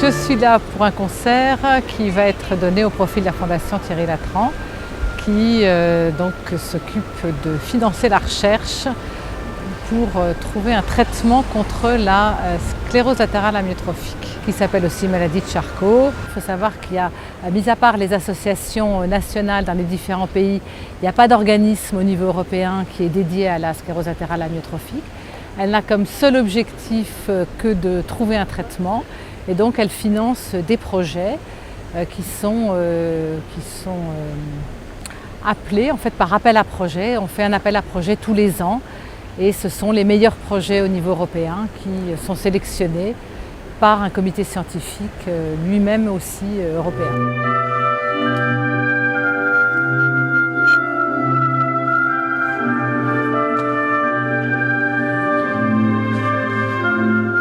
Je suis là pour un concert qui va être donné au profit de la Fondation Thierry Latran, qui donc s'occupe de financer la recherche pour trouver un traitement contre la sclérose latérale amyotrophique, qui s'appelle aussi maladie de Charcot. Il faut savoir qu'il y a, mis à part les associations nationales dans les différents pays, il n'y a pas d'organisme au niveau européen qui est dédié à la sclérose latérale amyotrophique. Elle n'a comme seul objectif que de trouver un traitement, et donc elle finance des projets qui sont appelés en fait par appel à projet. On fait un appel à projet tous les ans et ce sont les meilleurs projets au niveau européen qui sont sélectionnés par un comité scientifique lui-même aussi européen.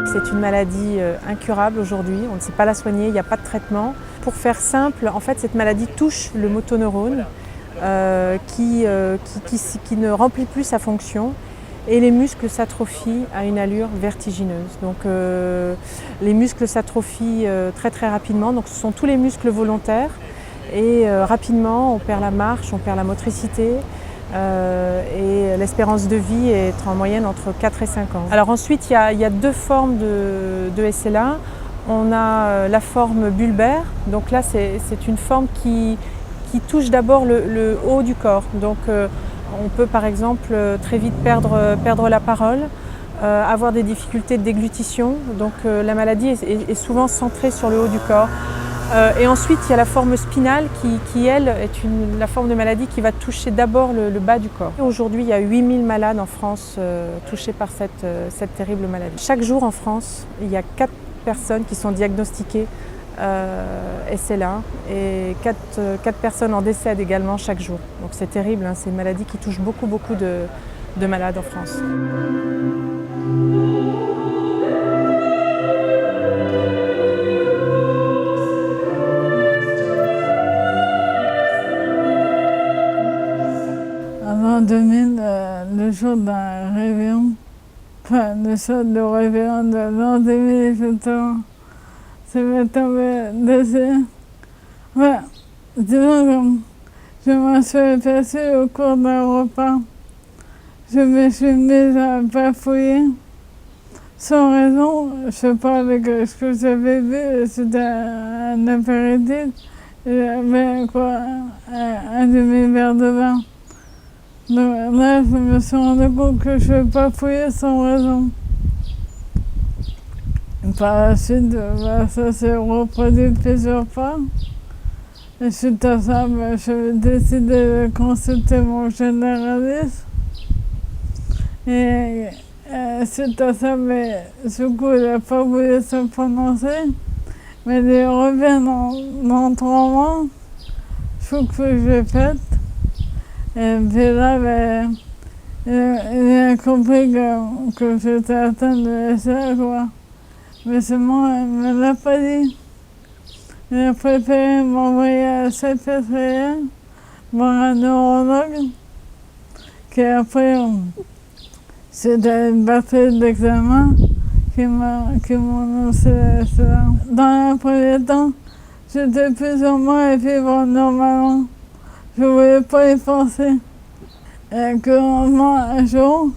C'est une maladie incurable aujourd'hui, on ne sait pas la soigner, il n'y a pas de traitement. Pour faire simple, en fait, cette maladie touche le motoneurone qui ne remplit plus sa fonction et les muscles s'atrophient à une allure vertigineuse. Donc les muscles s'atrophient très rapidement, donc ce sont tous les muscles volontaires et rapidement on perd la marche, on perd la motricité. Et l'espérance de vie est en moyenne entre 4 et 5 ans. Alors ensuite, il y a deux formes de SLA. On a la forme bulbaire, donc là c'est une forme qui touche d'abord le haut du corps. Donc on peut par exemple très vite perdre la parole, avoir des difficultés de déglutition. Donc la maladie est souvent centrée sur le haut du corps. Et ensuite, il y a la forme spinale qui elle, est la forme de maladie qui va toucher d'abord le bas du corps. Aujourd'hui, il y a 8000 malades en France touchés par cette terrible maladie. Chaque jour en France, il y a 4 personnes qui sont diagnostiquées SLA et 4 personnes en décèdent également chaque jour. Donc c'est terrible, hein, c'est une maladie qui touche beaucoup de malades en France. En 2000, le jour d'un réveillon, enfin le soir de réveillon de l'an 2000, justement, ça m'est tombé dessus. Ouais, disons que je m'en suis aperçue au cours d'un repas. Je me suis mise à bafouiller sans raison. Je parlais que ce que j'avais vu, c'était un apéritif. J'avais quoi, un demi-verre de vin. Donc là, je me suis rendu compte que je ne vais pas fouiller sans raison. Par la suite, ça s'est reproduit plusieurs fois. Et suite à ça, j'ai décidé de consulter mon généraliste. Et suite à ça, du coup, il n'a pas voulu se prononcer. Mais il revient dans 3 mois. Il faut que je le fasse. Et puis là, il a compris que j'étais atteinte de SLA, quoi. Mais seulement, il ne me l'a pas dit. Il a préféré m'envoyer à Saint-Pétrier, voir un neurologue, qui après, c'était une batterie d'examen qui m'ont annoncé SLA. Dans un premier temps, j'étais plus ou moins à vivre normalement. Je ne voulais pas y penser. Et que un jour,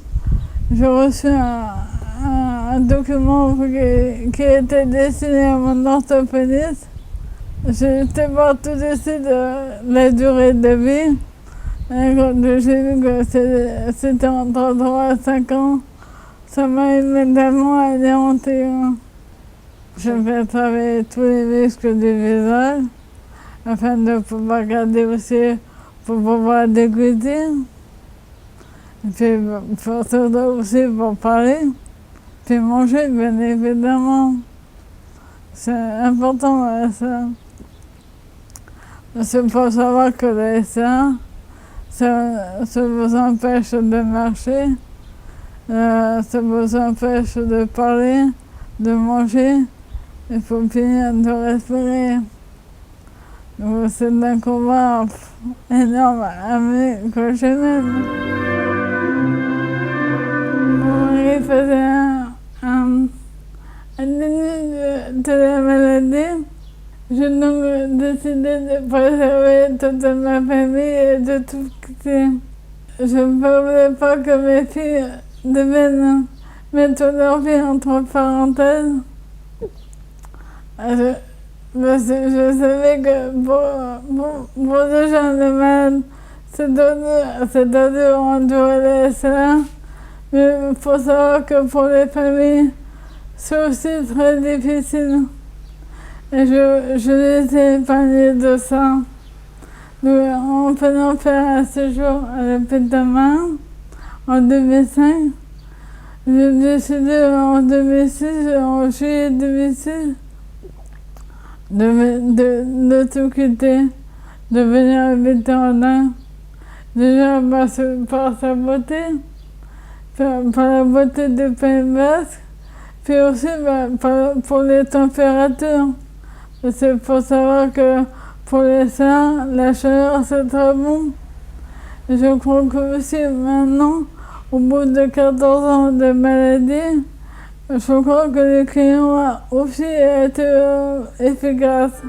j'ai reçu un document qui était destiné à mon orthopédiste. J'ai été voir tout de suite la durée de vie. Et quand j'ai vu que c'était entre 3 et 5 ans, ça m'a immédiatement anéanti. Je vais travailler tous les muscles du visage afin de pouvoir garder aussi, pour pouvoir déglutir. Et puis surtout aussi pour parler, puis manger bien évidemment. C'est important ça. Il faut savoir que le SLA, ça vous empêche de marcher, ça vous empêche de parler, de manger, il faut finir de respirer. Donc c'est un combat énorme à mener que je mène. Il faisait un déni de la maladie j'ai donc décidé de préserver toute ma famille et de tout quitter. Je ne voulais pas que mes filles deviennent mettre leur vie entre parenthèses. Parce que je savais que pour les gens de malades, c'est dur endurer cela. Mais il faut savoir que pour les familles, c'est aussi très difficile. Et je les ai épargnés de ça. Donc, en faisant faire un séjour à l'hôpital Marne en 2005, j'ai décidé en 2006, en juillet 2006, de tout quitter, de venir vétérinaire. Déjà par sa beauté, par la beauté des Pays Basques, puis aussi pour les températures. Parce qu'il faut savoir que pour les seins, la chaleur c'est très bon. Et je crois que aussi maintenant, au bout de 14 ans de maladie, je crois que les clients ont aussi été efficaces.